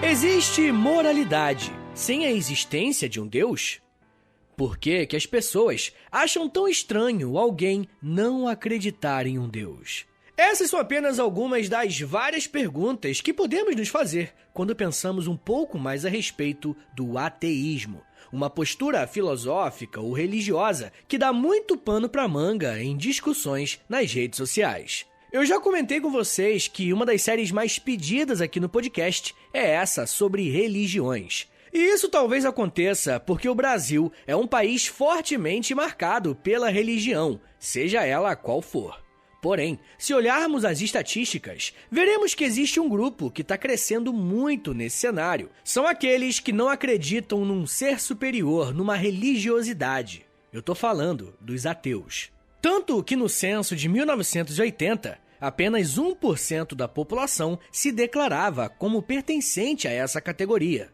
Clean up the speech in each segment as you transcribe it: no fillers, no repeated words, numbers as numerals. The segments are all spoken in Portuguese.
Existe moralidade sem a existência de um Deus? Por que as pessoas acham tão estranho alguém não acreditar em um Deus? Essas são apenas algumas das várias perguntas que podemos nos fazer quando pensamos um pouco mais a respeito do ateísmo, uma postura filosófica ou religiosa que dá muito pano para manga em discussões nas redes sociais. Eu já comentei com vocês que uma das séries mais pedidas aqui no podcast é essa sobre religiões. E isso talvez aconteça porque o Brasil é um país fortemente marcado pela religião, seja ela qual for. Porém, se olharmos as estatísticas, veremos que existe um grupo que está crescendo muito nesse cenário. São aqueles que não acreditam num ser superior, numa religiosidade. Eu estou falando dos ateus. Tanto que no censo de 1980, apenas 1% da população se declarava como pertencente a essa categoria.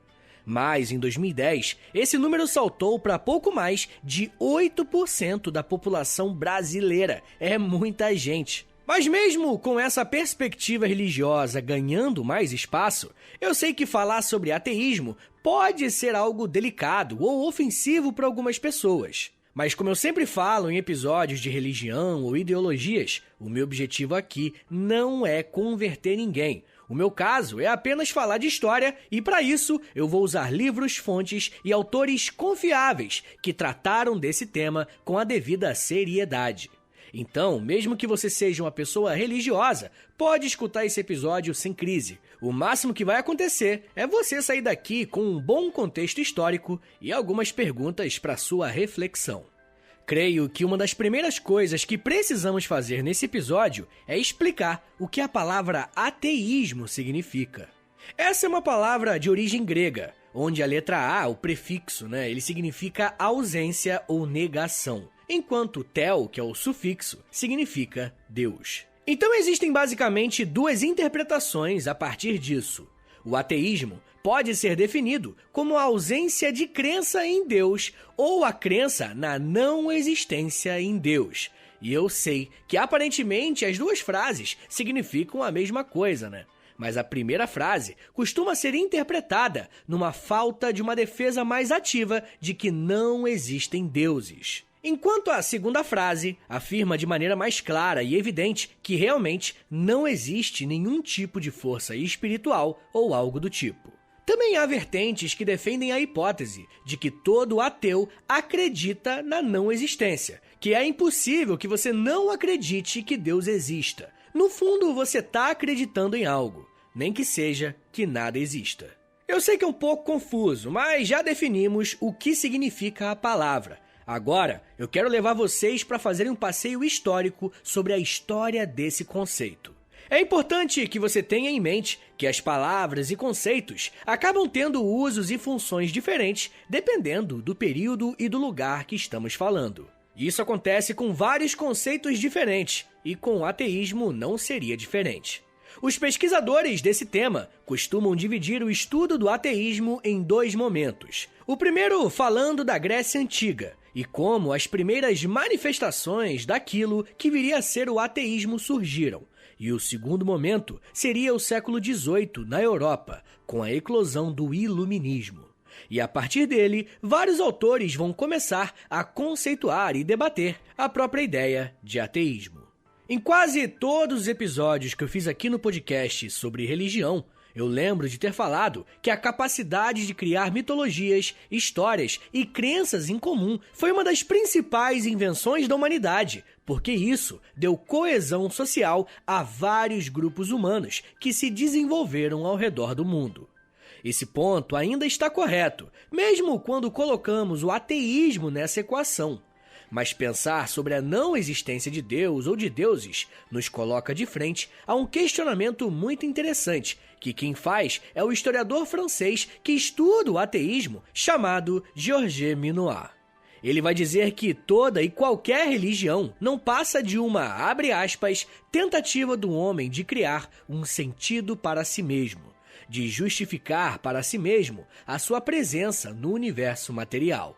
Mas, em 2010, esse número saltou para pouco mais de 8% da população brasileira. É muita gente. Mas mesmo com essa perspectiva religiosa ganhando mais espaço, eu sei que falar sobre ateísmo pode ser algo delicado ou ofensivo para algumas pessoas. Mas como eu sempre falo em episódios de religião ou ideologias, o meu objetivo aqui não é converter ninguém. O meu caso é apenas falar de história e, para isso, eu vou usar livros, fontes e autores confiáveis que trataram desse tema com a devida seriedade. Então, mesmo que você seja uma pessoa religiosa, pode escutar esse episódio sem crise. O máximo que vai acontecer é você sair daqui com um bom contexto histórico e algumas perguntas para sua reflexão. Creio que uma das primeiras coisas que precisamos fazer nesse episódio é explicar o que a palavra ateísmo significa. Essa é uma palavra de origem grega, onde a letra A, o prefixo, ele significa ausência ou negação, enquanto theo, que é o sufixo, significa Deus. Então existem basicamente duas interpretações a partir disso. O ateísmo pode ser definido como a ausência de crença em Deus ou a crença na não existência em Deus. E eu sei que aparentemente as duas frases significam a mesma coisa, Mas a primeira frase costuma ser interpretada numa falta de uma defesa mais ativa de que não existem deuses. Enquanto a segunda frase afirma de maneira mais clara e evidente que realmente não existe nenhum tipo de força espiritual ou algo do tipo. Também há vertentes que defendem a hipótese de que todo ateu acredita na não existência, que é impossível que você não acredite que Deus exista. No fundo, você está acreditando em algo, nem que seja que nada exista. Eu sei que é um pouco confuso, mas já definimos o que significa a palavra. Agora, eu quero levar vocês para fazerem um passeio histórico sobre a história desse conceito. É importante que você tenha em mente que as palavras e conceitos acabam tendo usos e funções diferentes dependendo do período e do lugar que estamos falando. Isso acontece com vários conceitos diferentes e com o ateísmo não seria diferente. Os pesquisadores desse tema costumam dividir o estudo do ateísmo em dois momentos. O primeiro falando da Grécia Antiga e como as primeiras manifestações daquilo que viria a ser o ateísmo surgiram. E o segundo momento seria o século XVIII na Europa, com a eclosão do Iluminismo. E a partir dele, vários autores vão começar a conceituar e debater a própria ideia de ateísmo. Em quase todos os episódios que eu fiz aqui no podcast sobre religião, eu lembro de ter falado que a capacidade de criar mitologias, histórias e crenças em comum foi uma das principais invenções da humanidade, porque isso deu coesão social a vários grupos humanos que se desenvolveram ao redor do mundo. Esse ponto ainda está correto, mesmo quando colocamos o ateísmo nessa equação. Mas pensar sobre a não existência de Deus ou de deuses nos coloca de frente a um questionamento muito interessante, que quem faz é o historiador francês que estuda o ateísmo, chamado Georges Minoir. Ele vai dizer que toda e qualquer religião não passa de uma, abre aspas, tentativa do homem de criar um sentido para si mesmo, de justificar para si mesmo a sua presença no universo material,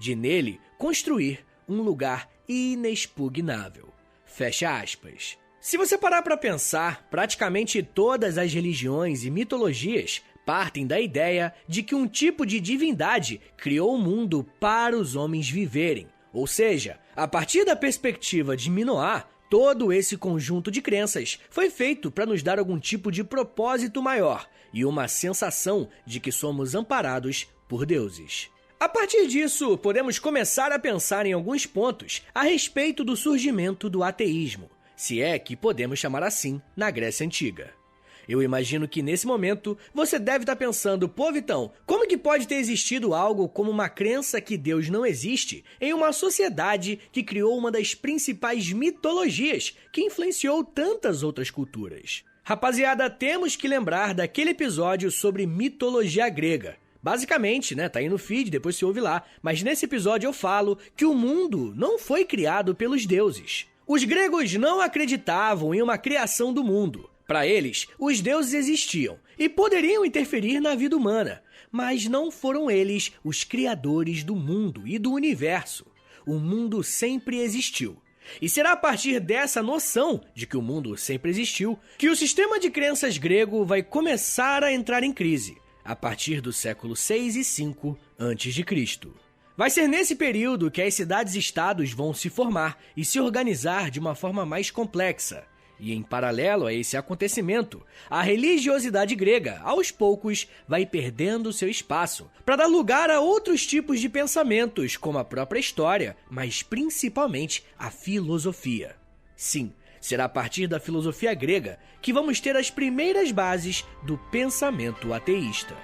de nele construir um lugar inexpugnável. Fecha aspas. Se você parar para pensar, praticamente todas as religiões e mitologias partem da ideia de que um tipo de divindade criou o mundo para os homens viverem. Ou seja, a partir da perspectiva de Minoá, todo esse conjunto de crenças foi feito para nos dar algum tipo de propósito maior e uma sensação de que somos amparados por deuses. A partir disso, podemos começar a pensar em alguns pontos a respeito do surgimento do ateísmo, se é que podemos chamar assim na Grécia Antiga. Eu imagino que nesse momento você deve estar pensando, pô Vitão, como que pode ter existido algo como uma crença que Deus não existe em uma sociedade que criou uma das principais mitologias que influenciou tantas outras culturas? Rapaziada, temos que lembrar daquele episódio sobre mitologia grega. Basicamente, tá aí no feed, depois você ouve lá, mas nesse episódio eu falo que o mundo não foi criado pelos deuses. Os gregos não acreditavam em uma criação do mundo. Para eles, os deuses existiam e poderiam interferir na vida humana, mas não foram eles os criadores do mundo e do universo. O mundo sempre existiu. E será a partir dessa noção de que o mundo sempre existiu que o sistema de crenças grego vai começar a entrar em crise, a partir do século 6 e 5 a.C. Vai ser nesse período que as cidades-estados vão se formar e se organizar de uma forma mais complexa. E em paralelo a esse acontecimento, a religiosidade grega, aos poucos, vai perdendo seu espaço para dar lugar a outros tipos de pensamentos, como a própria história, mas principalmente a filosofia. Sim, será a partir da filosofia grega que vamos ter as primeiras bases do pensamento ateísta.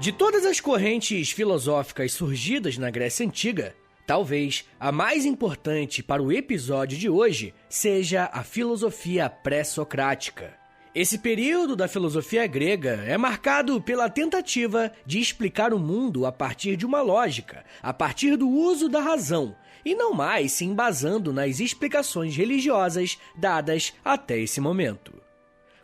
De todas as correntes filosóficas surgidas na Grécia Antiga, talvez a mais importante para o episódio de hoje seja a filosofia pré-socrática. Esse período da filosofia grega é marcado pela tentativa de explicar o mundo a partir de uma lógica, a partir do uso da razão, e não mais se embasando nas explicações religiosas dadas até esse momento.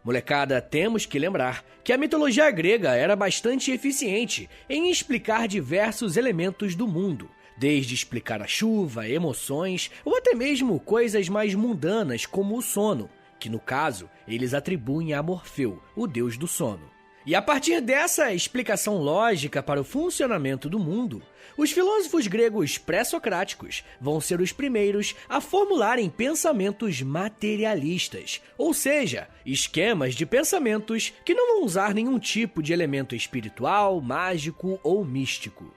Molecada, temos que lembrar que a mitologia grega era bastante eficiente em explicar diversos elementos do mundo, desde explicar a chuva, emoções ou até mesmo coisas mais mundanas como o sono, que no caso eles atribuem a Morfeu, o deus do sono. E a partir dessa explicação lógica para o funcionamento do mundo, os filósofos gregos pré-socráticos vão ser os primeiros a formularem pensamentos materialistas, ou seja, esquemas de pensamentos que não vão usar nenhum tipo de elemento espiritual, mágico ou místico.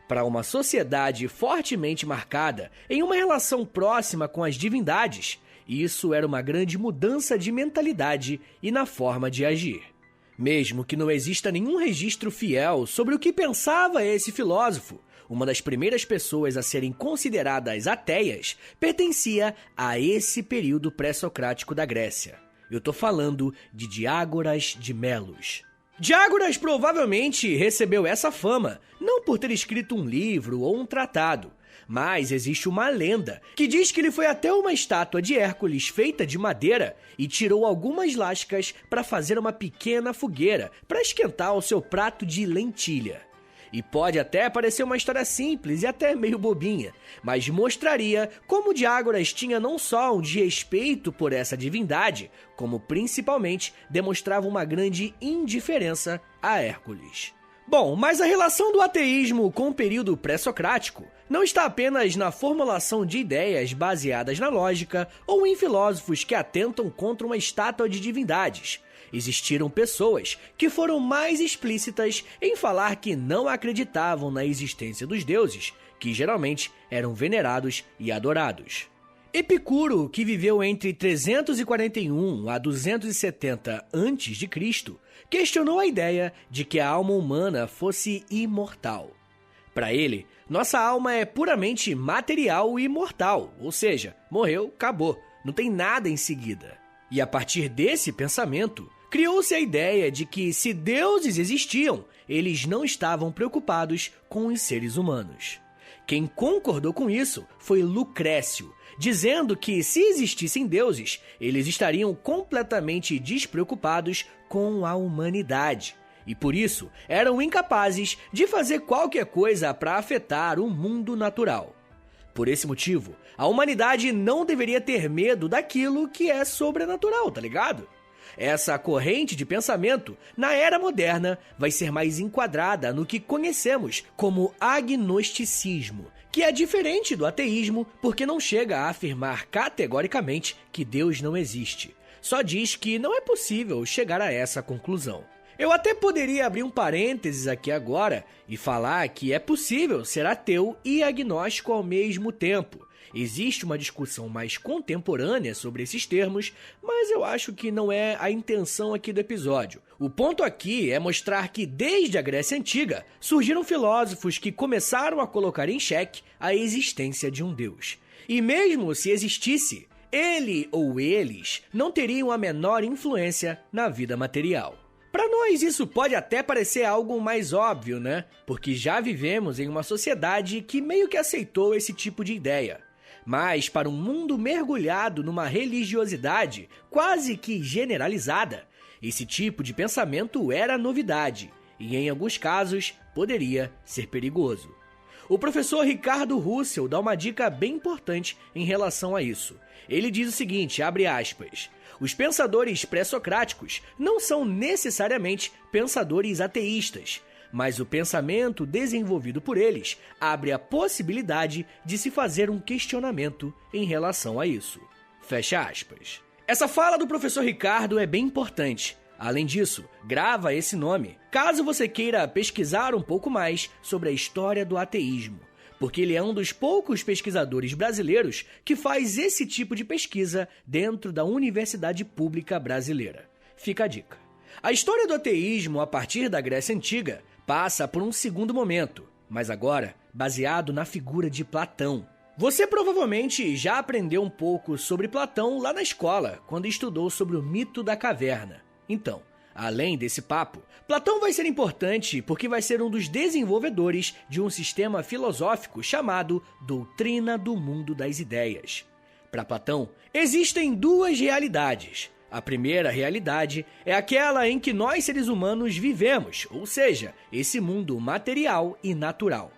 Para uma sociedade fortemente marcada em uma relação próxima com as divindades, isso era uma grande mudança de mentalidade e na forma de agir. Mesmo que não exista nenhum registro fiel sobre o que pensava esse filósofo, uma das primeiras pessoas a serem consideradas ateias pertencia a esse período pré-socrático da Grécia. Eu tô falando de Diágoras de Melos. Diágoras provavelmente recebeu essa fama, não por ter escrito um livro ou um tratado, mas existe uma lenda que diz que ele foi até uma estátua de Hércules feita de madeira e tirou algumas lascas para fazer uma pequena fogueira para esquentar o seu prato de lentilha. E pode até parecer uma história simples e até meio bobinha, mas mostraria como Diágoras tinha não só um desrespeito por essa divindade, como principalmente demonstrava uma grande indiferença a Hércules. Bom, mas a relação do ateísmo com o período pré-socrático não está apenas na formulação de ideias baseadas na lógica ou em filósofos que atentam contra uma estátua de divindades. Existiram pessoas que foram mais explícitas em falar que não acreditavam na existência dos deuses, que geralmente eram venerados e adorados. Epicuro, que viveu entre 341 a 270 a.C., questionou a ideia de que a alma humana fosse imortal. Para ele, nossa alma é puramente material e mortal, ou seja, morreu, acabou, não tem nada em seguida. E a partir desse pensamento, criou-se a ideia de que se deuses existiam, eles não estavam preocupados com os seres humanos. Quem concordou com isso foi Lucrécio, dizendo que se existissem deuses, eles estariam completamente despreocupados com a humanidade. E por isso, eram incapazes de fazer qualquer coisa para afetar o mundo natural. Por esse motivo, a humanidade não deveria ter medo daquilo que é sobrenatural, tá ligado? Essa corrente de pensamento, na era moderna, vai ser mais enquadrada no que conhecemos como agnosticismo, que é diferente do ateísmo porque não chega a afirmar categoricamente que Deus não existe. Só diz que não é possível chegar a essa conclusão. Eu até poderia abrir um parênteses aqui agora e falar que é possível ser ateu e agnóstico ao mesmo tempo. Existe uma discussão mais contemporânea sobre esses termos, mas eu acho que não é a intenção aqui do episódio. O ponto aqui é mostrar que desde a Grécia Antiga surgiram filósofos que começaram a colocar em xeque a existência de um Deus. E mesmo se existisse, ele ou eles não teriam a menor influência na vida material. Para nós isso pode até parecer algo mais óbvio, né? Porque já vivemos em uma sociedade que meio que aceitou esse tipo de ideia. Mas para um mundo mergulhado numa religiosidade quase que generalizada, esse tipo de pensamento era novidade e, em alguns casos, poderia ser perigoso. O professor Ricardo Russell dá uma dica bem importante em relação a isso. Ele diz o seguinte, abre aspas, os pensadores pré-socráticos não são necessariamente pensadores ateístas, mas o pensamento desenvolvido por eles abre a possibilidade de se fazer um questionamento em relação a isso. Fecha aspas. Essa fala do professor Ricardo é bem importante. Além disso, grava esse nome, caso você queira pesquisar um pouco mais sobre a história do ateísmo, porque ele é um dos poucos pesquisadores brasileiros que faz esse tipo de pesquisa dentro da Universidade Pública Brasileira. Fica a dica. A história do ateísmo a partir da Grécia Antiga passa por um segundo momento, mas agora baseado na figura de Platão. Você provavelmente já aprendeu um pouco sobre Platão lá na escola, quando estudou sobre o mito da caverna. Então, além desse papo, Platão vai ser importante porque vai ser um dos desenvolvedores de um sistema filosófico chamado Doutrina do Mundo das Ideias. Para Platão, existem duas realidades. A primeira realidade é aquela em que nós seres humanos vivemos, ou seja, esse mundo material e natural.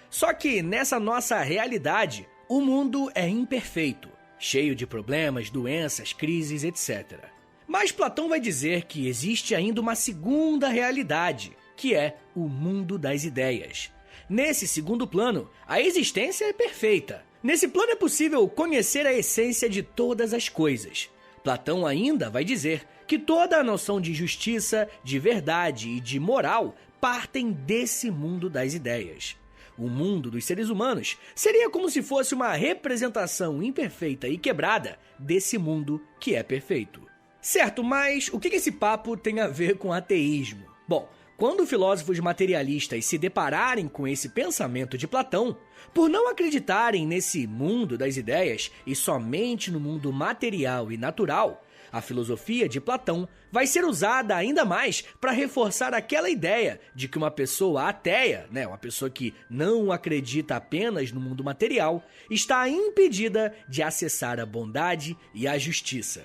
Só que nessa nossa realidade, o mundo é imperfeito, cheio de problemas, doenças, crises, etc. Mas Platão vai dizer que existe ainda uma segunda realidade, que é o mundo das ideias. Nesse segundo plano, a existência é perfeita. Nesse plano é possível conhecer a essência de todas as coisas. Platão ainda vai dizer que toda a noção de justiça, de verdade e de moral partem desse mundo das ideias. O mundo dos seres humanos seria como se fosse uma representação imperfeita e quebrada desse mundo que é perfeito. Certo, mas o que esse papo tem a ver com ateísmo? Bom, quando filósofos materialistas se depararem com esse pensamento de Platão, por não acreditarem nesse mundo das ideias e somente no mundo material e natural, a filosofia de Platão vai ser usada ainda mais para reforçar aquela ideia de que uma pessoa ateia, uma pessoa que não acredita apenas no mundo material, está impedida de acessar a bondade e a justiça.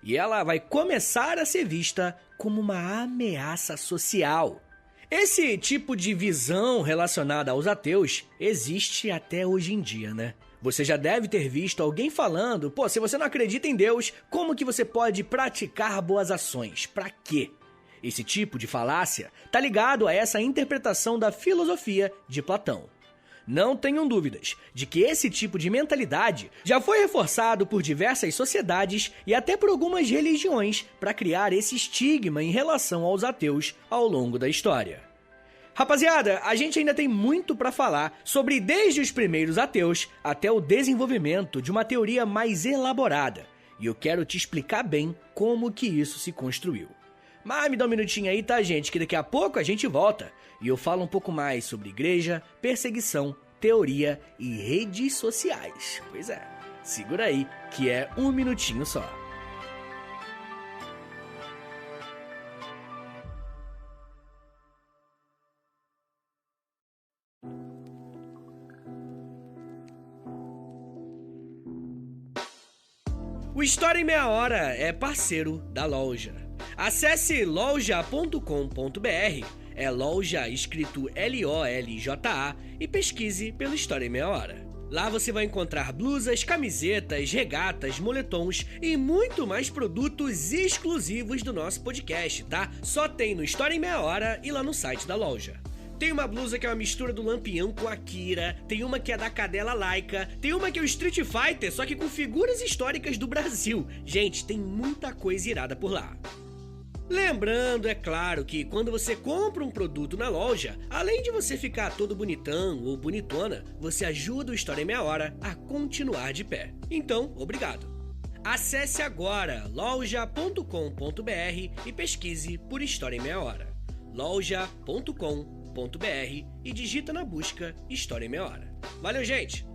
E ela vai começar a ser vista como uma ameaça social. Esse tipo de visão relacionada aos ateus existe até hoje em dia, né? Você já deve ter visto alguém falando, se você não acredita em Deus, como que você pode praticar boas ações? Pra quê? Esse tipo de falácia tá ligado a essa interpretação da filosofia de Platão. Não tenham dúvidas de que esse tipo de mentalidade já foi reforçado por diversas sociedades e até por algumas religiões para criar esse estigma em relação aos ateus ao longo da história. Rapaziada, a gente ainda tem muito para falar sobre desde os primeiros ateus até o desenvolvimento de uma teoria mais elaborada, e eu quero te explicar bem como que isso se construiu. Mas me dá um minutinho aí, tá, gente, que daqui a pouco a gente volta e eu falo um pouco mais sobre igreja, perseguição, teoria e redes sociais. Pois é, segura aí que é um minutinho só. O História em Meia Hora é parceiro da loja. Acesse loja.com.br, é loja escrito LOLJA, e pesquise pelo História em Meia Hora. Lá você vai encontrar blusas, camisetas, regatas, moletons e muito mais produtos exclusivos do nosso podcast, tá? Só tem no História em Meia Hora e lá no site da loja. Tem uma blusa que é uma mistura do Lampião com a Kira, tem uma que é da Cadela Laika, tem uma que é o Street Fighter, só que com figuras históricas do Brasil. Gente, tem muita coisa irada por lá. Lembrando, é claro, que quando você compra um produto na loja, além de você ficar todo bonitão ou bonitona, você ajuda o História em Meia Hora a continuar de pé. Então, obrigado. Acesse agora loja.com.br e pesquise por História em Meia Hora. loja.com.br e digita na busca História em Meia Hora. Valeu, gente!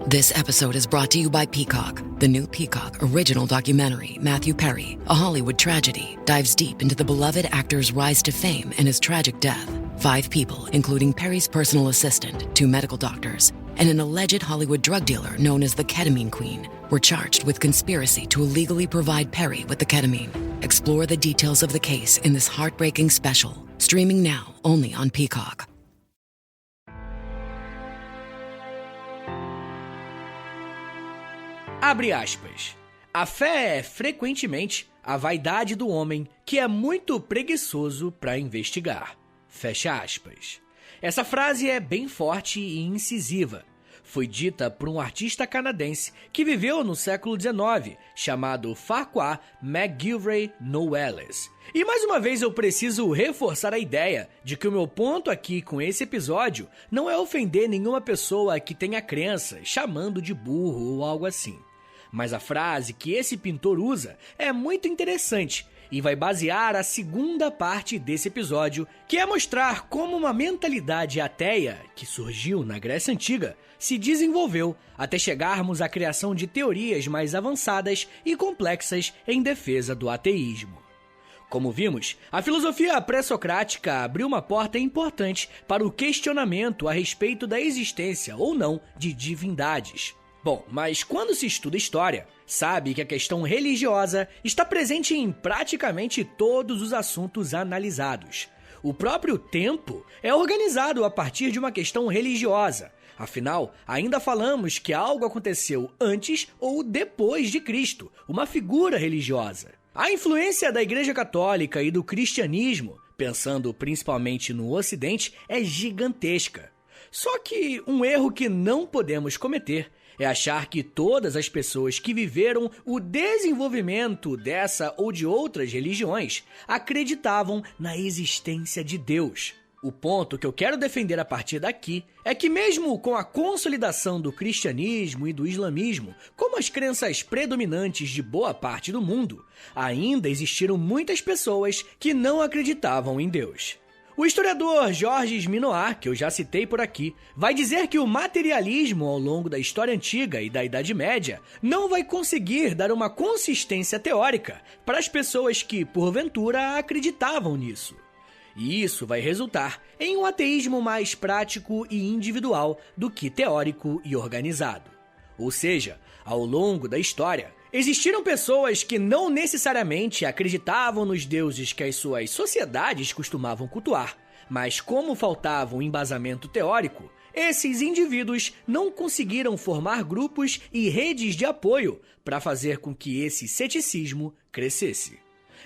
This episode is brought to you by Peacock. The new Peacock original documentary, Matthew Perry, a Hollywood tragedy, dives deep into the beloved actor's rise to fame and his tragic death. 5 people, including Perry's personal assistant, 2 medical doctors, and an alleged Hollywood drug dealer known as the Ketamine Queen, were charged with conspiracy to illegally provide Perry with the ketamine. Explore the details of the case in this heartbreaking special, streaming now only on Peacock. Abre aspas. A fé é, frequentemente, a vaidade do homem que é muito preguiçoso para investigar. Fecha aspas. Essa frase é bem forte e incisiva. Foi dita por um artista canadense que viveu no século XIX, chamado Farquhar McGilvray Knowles. E mais uma vez eu preciso reforçar a ideia de que o meu ponto aqui com esse episódio não é ofender nenhuma pessoa que tenha crença, chamando de burro ou algo assim. Mas a frase que esse pintor usa é muito interessante e vai basear a segunda parte desse episódio, que é mostrar como uma mentalidade ateia, que surgiu na Grécia Antiga, se desenvolveu até chegarmos à criação de teorias mais avançadas e complexas em defesa do ateísmo. Como vimos, a filosofia pré-socrática abriu uma porta importante para o questionamento a respeito da existência ou não de divindades. Bom, mas quando se estuda história, sabe que a questão religiosa está presente em praticamente todos os assuntos analisados. O próprio tempo é organizado a partir de uma questão religiosa. Afinal, ainda falamos que algo aconteceu antes ou depois de Cristo, uma figura religiosa. A influência da Igreja Católica e do cristianismo, pensando principalmente no Ocidente, é gigantesca. Só que um erro que não podemos cometer é achar que todas as pessoas que viveram o desenvolvimento dessa ou de outras religiões acreditavam na existência de Deus. O ponto que eu quero defender a partir daqui é que mesmo com a consolidação do cristianismo e do islamismo como as crenças predominantes de boa parte do mundo, ainda existiram muitas pessoas que não acreditavam em Deus. O historiador Georges Minoir, que eu já citei por aqui, vai dizer que o materialismo ao longo da história antiga e da Idade Média não vai conseguir dar uma consistência teórica para as pessoas que, porventura, acreditavam nisso. E isso vai resultar em um ateísmo mais prático e individual do que teórico e organizado. Ou seja, ao longo da história, existiram pessoas que não necessariamente acreditavam nos deuses que as suas sociedades costumavam cultuar, mas como faltava um embasamento teórico, esses indivíduos não conseguiram formar grupos e redes de apoio para fazer com que esse ceticismo crescesse.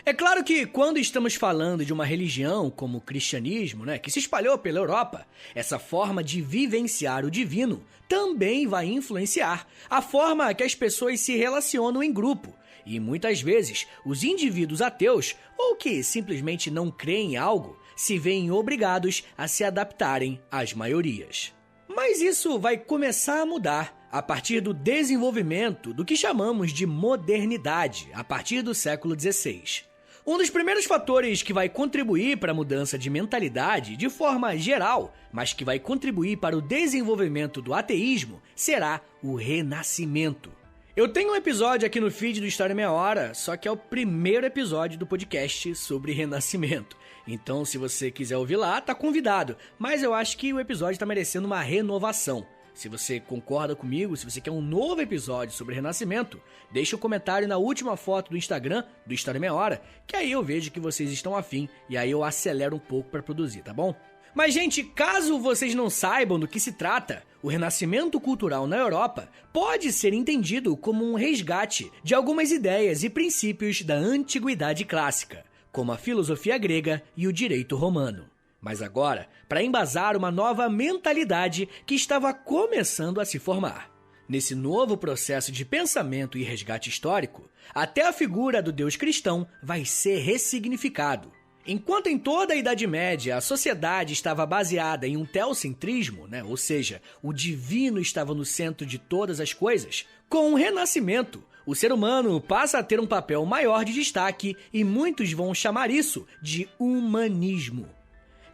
É claro que quando estamos falando de uma religião como o cristianismo, que se espalhou pela Europa, essa forma de vivenciar o divino também vai influenciar a forma que as pessoas se relacionam em grupo. E muitas vezes, os indivíduos ateus, ou que simplesmente não creem em algo, se veem obrigados a se adaptarem às maiorias. Mas isso vai começar a mudar a partir do desenvolvimento do que chamamos de modernidade, a partir do século XVI. Um dos primeiros fatores que vai contribuir para a mudança de mentalidade de forma geral, mas que vai contribuir para o desenvolvimento do ateísmo, será o Renascimento. Eu tenho um episódio aqui no feed do História em Meia Hora, só que é o primeiro episódio do podcast sobre Renascimento. Então, se você quiser ouvir lá, tá convidado. Mas eu acho que o episódio tá merecendo uma renovação. Se você concorda comigo, se você quer um novo episódio sobre Renascimento, deixa um comentário na última foto do Instagram, do História em Meia Hora, que aí eu vejo que vocês estão afim e aí eu acelero um pouco para produzir, tá bom? Mas, gente, caso vocês não saibam do que se trata, o renascimento cultural na Europa pode ser entendido como um resgate de algumas ideias e princípios da antiguidade clássica, como a filosofia grega e o direito romano. Mas agora, para embasar uma nova mentalidade que estava começando a se formar. Nesse novo processo de pensamento e resgate histórico, até a figura do Deus cristão vai ser ressignificado. Enquanto em toda a Idade Média a sociedade estava baseada em um teocentrismo, ou seja, o divino estava no centro de todas as coisas, com o Renascimento, o ser humano passa a ter um papel maior de destaque e muitos vão chamar isso de humanismo.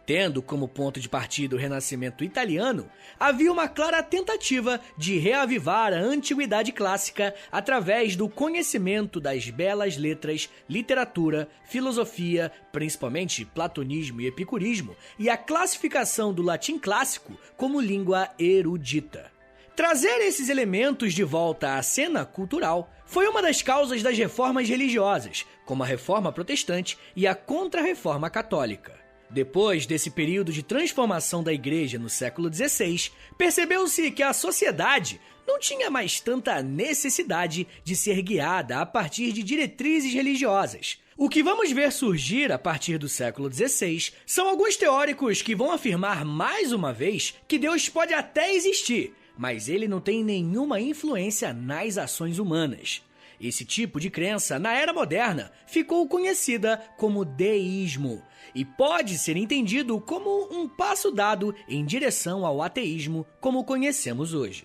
Tendo como ponto de partida o Renascimento italiano, havia uma clara tentativa de reavivar a antiguidade clássica através do conhecimento das belas letras, literatura, filosofia, principalmente platonismo e epicurismo, e a classificação do latim clássico como língua erudita. Trazer esses elementos de volta à cena cultural foi uma das causas das reformas religiosas, como a Reforma Protestante e a Contra-Reforma Católica. Depois desse período de transformação da Igreja no século XVI, percebeu-se que a sociedade não tinha mais tanta necessidade de ser guiada a partir de diretrizes religiosas. O que vamos ver surgir a partir do século XVI são alguns teóricos que vão afirmar mais uma vez que Deus pode até existir, mas ele não tem nenhuma influência nas ações humanas. Esse tipo de crença, na Era Moderna, ficou conhecida como deísmo e pode ser entendido como um passo dado em direção ao ateísmo como conhecemos hoje.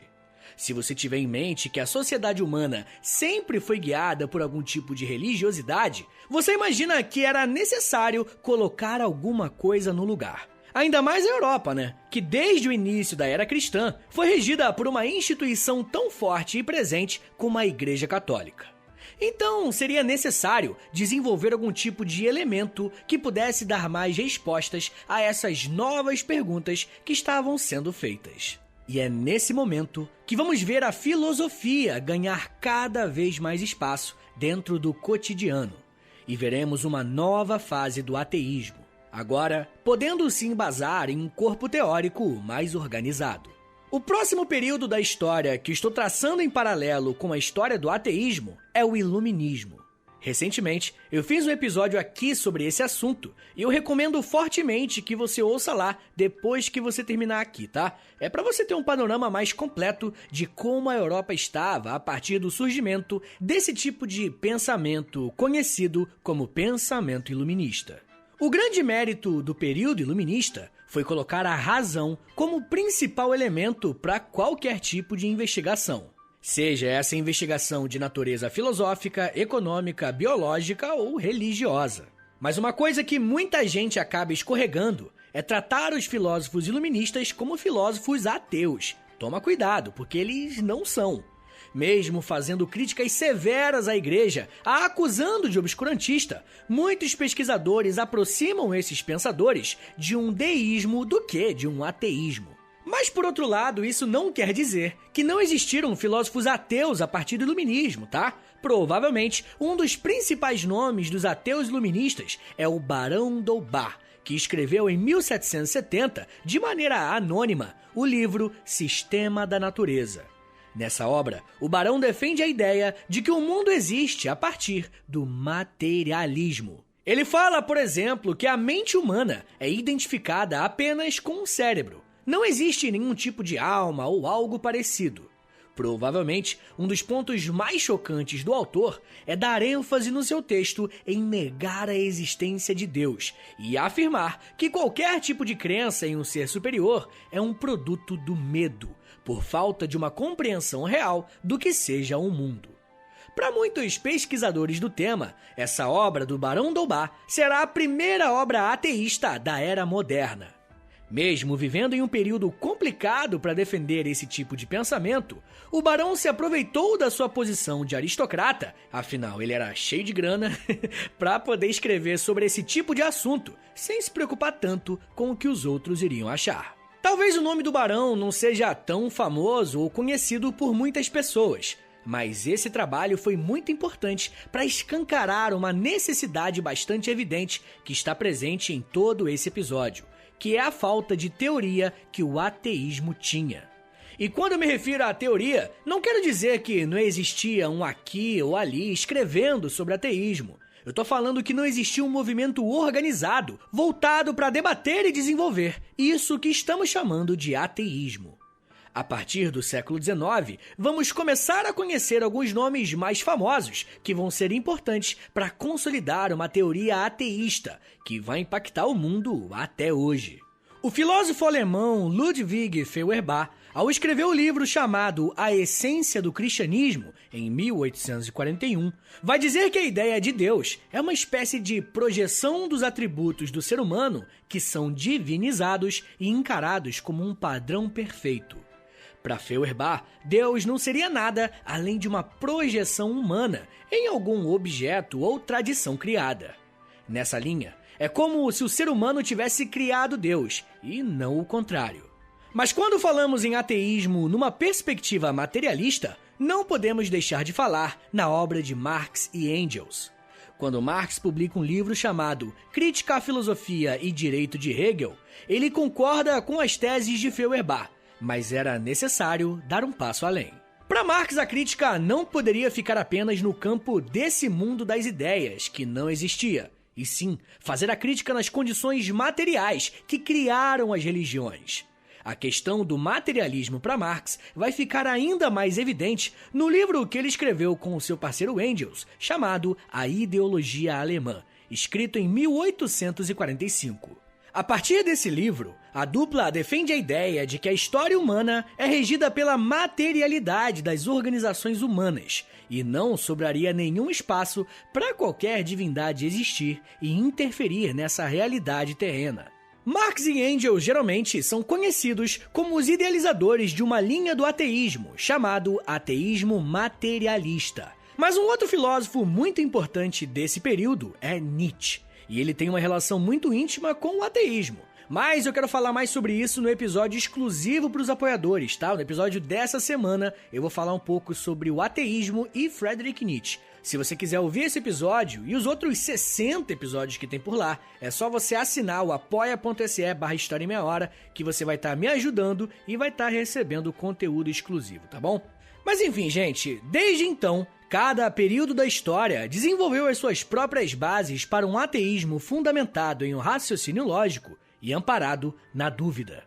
Se você tiver em mente que a sociedade humana sempre foi guiada por algum tipo de religiosidade, você imagina que era necessário colocar alguma coisa no lugar. Ainda mais a Europa, que desde o início da Era Cristã foi regida por uma instituição tão forte e presente como a Igreja Católica. Então, seria necessário desenvolver algum tipo de elemento que pudesse dar mais respostas a essas novas perguntas que estavam sendo feitas. E é nesse momento que vamos ver a filosofia ganhar cada vez mais espaço dentro do cotidiano. E veremos uma nova fase do ateísmo. Agora, podendo se embasar em um corpo teórico mais organizado. O próximo período da história que estou traçando em paralelo com a história do ateísmo é o Iluminismo. Recentemente, eu fiz um episódio aqui sobre esse assunto e eu recomendo fortemente que você ouça lá depois que você terminar aqui, tá? É para você ter um panorama mais completo de como a Europa estava a partir do surgimento desse tipo de pensamento conhecido como pensamento iluminista. O grande mérito do período iluminista foi colocar a razão como principal elemento para qualquer tipo de investigação. Seja essa investigação de natureza filosófica, econômica, biológica ou religiosa. Mas uma coisa que muita gente acaba escorregando é tratar os filósofos iluministas como filósofos ateus. Toma cuidado, porque eles não são. Mesmo fazendo críticas severas à Igreja, a acusando de obscurantista, muitos pesquisadores aproximam esses pensadores de um deísmo do que de um ateísmo. Mas, por outro lado, isso não quer dizer que não existiram filósofos ateus a partir do iluminismo, tá? Provavelmente, um dos principais nomes dos ateus iluministas é o Barão d'Holbach, que escreveu em 1770, de maneira anônima, o livro Sistema da Natureza. Nessa obra, o Barão defende a ideia de que o mundo existe a partir do materialismo. Ele fala, por exemplo, que a mente humana é identificada apenas com o cérebro. Não existe nenhum tipo de alma ou algo parecido. Provavelmente, um dos pontos mais chocantes do autor é dar ênfase no seu texto em negar a existência de Deus e afirmar que qualquer tipo de crença em um ser superior é um produto do medo, por falta de uma compreensão real do que seja o mundo. Para muitos pesquisadores do tema, essa obra do Barão d'Holbach será a primeira obra ateísta da Era Moderna. Mesmo vivendo em um período complicado para defender esse tipo de pensamento, o Barão se aproveitou da sua posição de aristocrata, afinal ele era cheio de grana, para poder escrever sobre esse tipo de assunto, sem se preocupar tanto com o que os outros iriam achar. Talvez o nome do Barão não seja tão famoso ou conhecido por muitas pessoas, mas esse trabalho foi muito importante para escancarar uma necessidade bastante evidente que está presente em todo esse episódio, que é a falta de teoria que o ateísmo tinha. E quando eu me refiro à teoria, não quero dizer que não existia um aqui ou ali escrevendo sobre ateísmo. Eu tô falando que não existia um movimento organizado, voltado para debater e desenvolver isso que estamos chamando de ateísmo. A partir do século XIX, vamos começar a conhecer alguns nomes mais famosos que vão ser importantes para consolidar uma teoria ateísta que vai impactar o mundo até hoje. O filósofo alemão Ludwig Feuerbach, ao escrever o livro chamado A Essência do Cristianismo, em 1841, vai dizer que a ideia de Deus é uma espécie de projeção dos atributos do ser humano que são divinizados e encarados como um padrão perfeito. Para Feuerbach, Deus não seria nada além de uma projeção humana em algum objeto ou tradição criada. Nessa linha, é como se o ser humano tivesse criado Deus, e não o contrário. Mas quando falamos em ateísmo numa perspectiva materialista, não podemos deixar de falar na obra de Marx e Engels. Quando Marx publica um livro chamado Crítica à Filosofia e Direito de Hegel, ele concorda com as teses de Feuerbach, mas era necessário dar um passo além. Para Marx, a crítica não poderia ficar apenas no campo desse mundo das ideias, que não existia, e sim fazer a crítica nas condições materiais que criaram as religiões. A questão do materialismo para Marx vai ficar ainda mais evidente no livro que ele escreveu com seu parceiro Engels, chamado A Ideologia Alemã, escrito em 1845. A partir desse livro, a dupla defende a ideia de que a história humana é regida pela materialidade das organizações humanas e não sobraria nenhum espaço para qualquer divindade existir e interferir nessa realidade terrena. Marx e Engels geralmente são conhecidos como os idealizadores de uma linha do ateísmo, chamado ateísmo materialista. Mas um outro filósofo muito importante desse período é Nietzsche. E ele tem uma relação muito íntima com o ateísmo. Mas eu quero falar mais sobre isso no episódio exclusivo para os apoiadores, tá? No episódio dessa semana eu vou falar um pouco sobre o ateísmo e Friedrich Nietzsche. Se você quiser ouvir esse episódio e os outros 60 episódios que tem por lá, é só você assinar o apoia.se/História em Meia Hora, que você vai estar me ajudando e vai estar recebendo conteúdo exclusivo, tá bom? Mas enfim, gente, desde então, cada período da história desenvolveu as suas próprias bases para um ateísmo fundamentado em um raciocínio lógico e amparado na dúvida.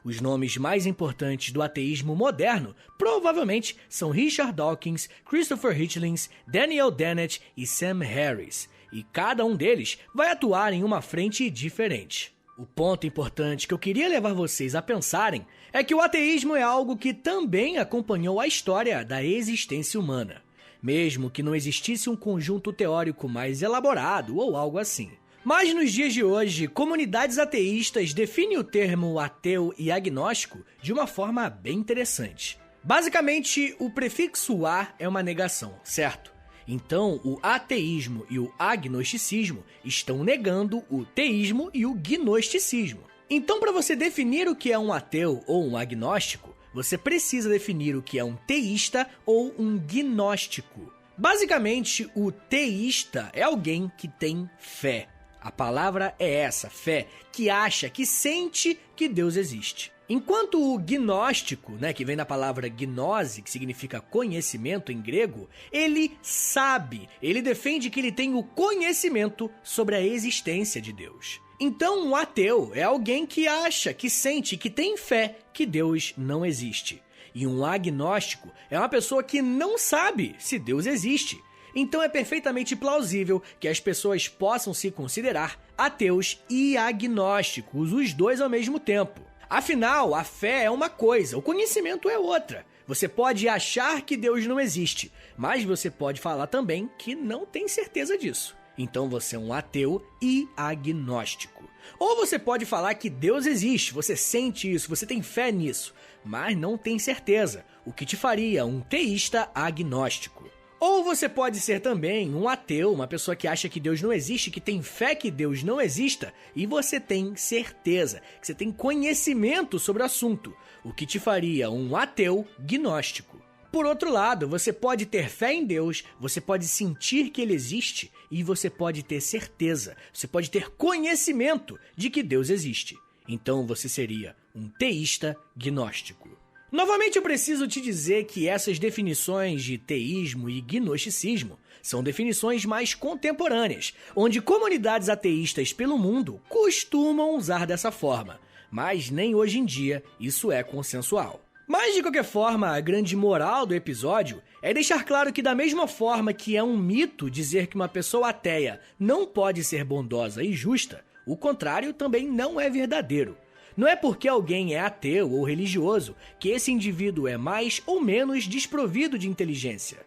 Os nomes mais importantes do ateísmo moderno provavelmente são Richard Dawkins, Christopher Hitchens, Daniel Dennett e Sam Harris, e cada um deles vai atuar em uma frente diferente. O ponto importante que eu queria levar vocês a pensarem é que o ateísmo é algo que também acompanhou a história da existência humana, mesmo que não existisse um conjunto teórico mais elaborado ou algo assim. Mas nos dias de hoje, comunidades ateístas definem o termo ateu e agnóstico de uma forma bem interessante. Basicamente, o prefixo a é uma negação, certo? Então, o ateísmo e o agnosticismo estão negando o teísmo e o gnosticismo. Então, para você definir o que é um ateu ou um agnóstico, você precisa definir o que é um teísta ou um gnóstico. Basicamente, o teísta é alguém que tem fé. A palavra é essa, fé, que acha, que sente que Deus existe. Enquanto o gnóstico, que vem da palavra gnose, que significa conhecimento em grego, ele sabe, ele defende que ele tem o conhecimento sobre a existência de Deus. Então, um ateu é alguém que acha, que sente, que tem fé que Deus não existe. E um agnóstico é uma pessoa que não sabe se Deus existe. Então é perfeitamente plausível que as pessoas possam se considerar ateus e agnósticos, os dois ao mesmo tempo. Afinal, a fé é uma coisa, o conhecimento é outra. Você pode achar que Deus não existe, mas você pode falar também que não tem certeza disso. Então você é um ateu e agnóstico. Ou você pode falar que Deus existe, você sente isso, você tem fé nisso, mas não tem certeza, o que te faria um teísta agnóstico. Ou você pode ser também um ateu, uma pessoa que acha que Deus não existe, que tem fé que Deus não exista, e você tem certeza, que você tem conhecimento sobre o assunto, o que te faria um ateu gnóstico. Por outro lado, você pode ter fé em Deus, você pode sentir que Ele existe, e você pode ter certeza, você pode ter conhecimento de que Deus existe. Então você seria um teísta gnóstico. Novamente eu preciso te dizer que essas definições de teísmo e gnosticismo são definições mais contemporâneas, onde comunidades ateístas pelo mundo costumam usar dessa forma, mas nem hoje em dia isso é consensual. Mas, de qualquer forma, a grande moral do episódio é deixar claro que da mesma forma que é um mito dizer que uma pessoa ateia não pode ser bondosa e justa, o contrário também não é verdadeiro. Não é porque alguém é ateu ou religioso que esse indivíduo é mais ou menos desprovido de inteligência.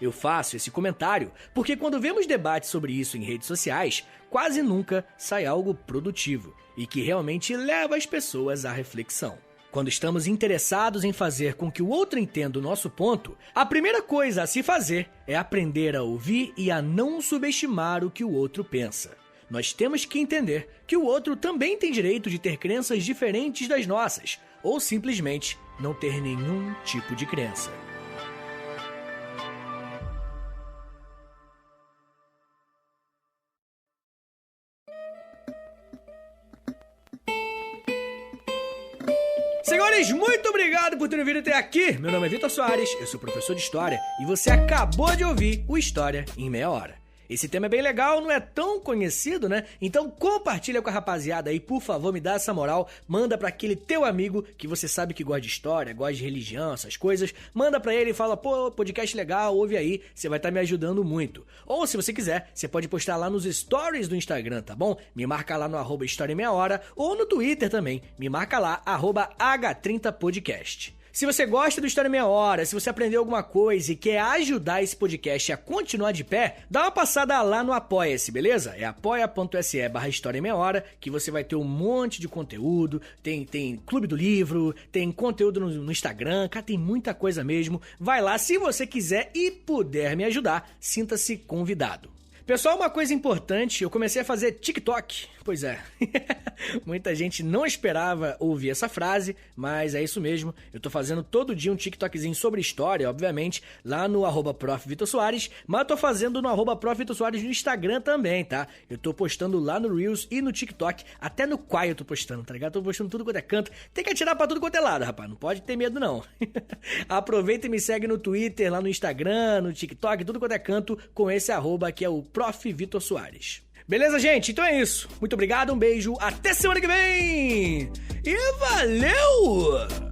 Eu faço esse comentário porque quando vemos debates sobre isso em redes sociais, quase nunca sai algo produtivo e que realmente leva as pessoas à reflexão. Quando estamos interessados em fazer com que o outro entenda o nosso ponto, a primeira coisa a se fazer é aprender a ouvir e a não subestimar o que o outro pensa. Nós temos que entender que o outro também tem direito de ter crenças diferentes das nossas, ou simplesmente não ter nenhum tipo de crença. Senhores, muito obrigado por terem vindo até aqui. Meu nome é Vitor Soares, eu sou professor de História e você acabou de ouvir o História em Meia Hora. Esse tema é bem legal, não é tão conhecido, né? Então compartilha com a rapaziada aí, por favor, me dá essa moral. Manda pra aquele teu amigo que você sabe que gosta de história, gosta de religião, essas coisas. Manda pra ele e fala, pô, podcast legal, ouve aí, você vai estar me ajudando muito. Ou se você quiser, você pode postar lá nos stories do Instagram, tá bom? Me marca lá no @História em Meia Hora ou no Twitter também. Me marca lá, @H30podcast. Se você gosta do História em Meia Hora, se você aprendeu alguma coisa e quer ajudar esse podcast a continuar de pé, dá uma passada lá no Apoia-se, beleza? É apoia.se/História em Meia Hora, que você vai ter um monte de conteúdo, tem Clube do Livro, tem conteúdo no Instagram, cara, tem muita coisa mesmo. Vai lá, se você quiser e puder me ajudar, sinta-se convidado. Pessoal, uma coisa importante, eu comecei a fazer TikTok. Pois é, muita gente não esperava ouvir essa frase, mas é isso mesmo. Eu tô fazendo todo dia um TikTokzinho sobre história, obviamente, lá no @Prof. Vitor Soares, mas eu tô fazendo no @Prof. Vitor Soares no Instagram também, tá? Eu tô postando lá no Reels e no TikTok, até no Quai eu tô postando, tá ligado? Tô postando tudo quanto é canto. Tem que atirar pra tudo quanto é lado, rapaz, não pode ter medo não. Aproveita e me segue no Twitter, lá no Instagram, no TikTok, tudo quanto é canto, com esse @ que é o Prof. Vitor Soares. Beleza, gente? Então é isso. Muito obrigado, um beijo, até semana que vem! E valeu!